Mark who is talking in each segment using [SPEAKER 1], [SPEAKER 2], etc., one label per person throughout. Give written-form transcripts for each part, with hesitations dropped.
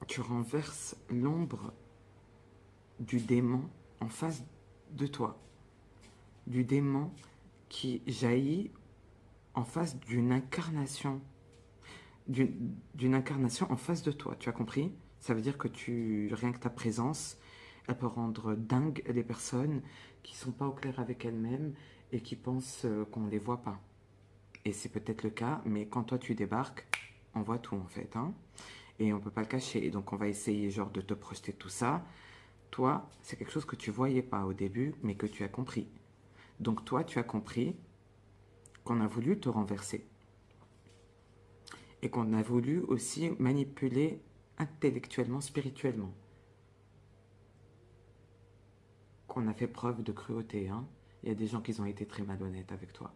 [SPEAKER 1] tu renverses l'ombre du démon en face de toi. Du démon qui jaillit en face d'une incarnation. D'une incarnation en face de toi, tu as compris? Ça veut dire que rien que ta présence, elle peut rendre dingue les personnes qui sont pas au clair avec elles-mêmes et qui pensent qu'on ne les voit pas. Et c'est peut-être le cas, mais quand toi tu débarques, on voit tout en fait, hein, et on peut pas le cacher. Et donc on va essayer genre de te projeter tout ça. Toi, c'est quelque chose que tu voyais pas au début, mais que tu as compris. Donc toi, tu as compris qu'on a voulu te renverser et qu'on a voulu aussi manipuler intellectuellement, spirituellement. Qu'on a fait preuve de cruauté, hein. Il y a des gens qui ont été très malhonnêtes avec toi.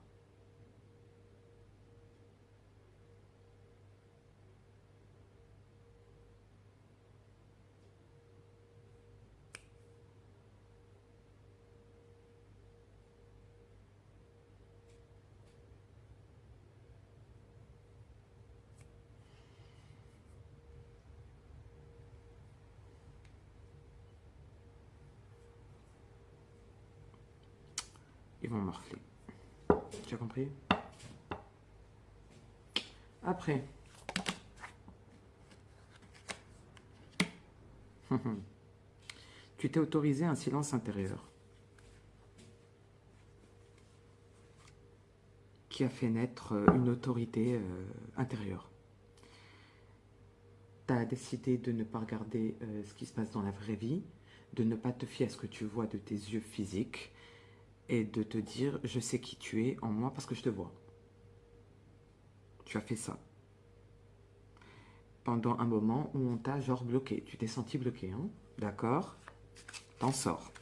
[SPEAKER 1] Ils vont morfler. Tu as compris? Après, tu t'es autorisé un silence intérieur qui a fait naître une autorité intérieure. Tu as décidé de ne pas regarder ce qui se passe dans la vraie vie, de ne pas te fier à ce que tu vois de tes yeux physiques et de te dire je sais qui tu es en moi parce que je te vois. Tu as fait ça pendant un moment où on t'a genre bloqué. Tu t'es senti bloqué, hein? D'accord? T'en sors.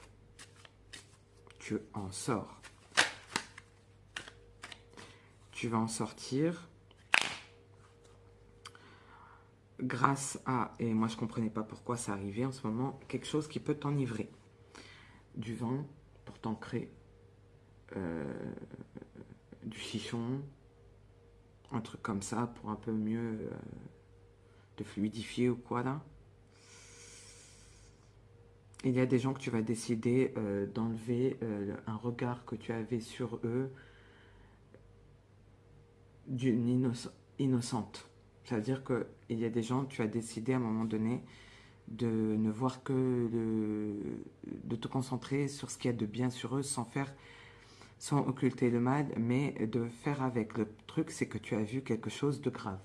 [SPEAKER 1] Tu en sors. Tu vas en sortir grâce à, et moi je comprenais pas pourquoi ça arrivait en ce moment, quelque chose qui peut t'enivrer. Du vin pour t'ancrer, du chichon, un truc comme ça pour un peu mieux te fluidifier ou quoi là. Il y a des gens que tu vas décider d'enlever un regard que tu avais sur eux d'une innocente. C'est-à-dire qu'il y a des gens, tu as décidé à un moment donné de ne voir de te concentrer sur ce qu'il y a de bien sur eux sans occulter le mal, mais de faire avec. Le truc, c'est que tu as vu quelque chose de grave.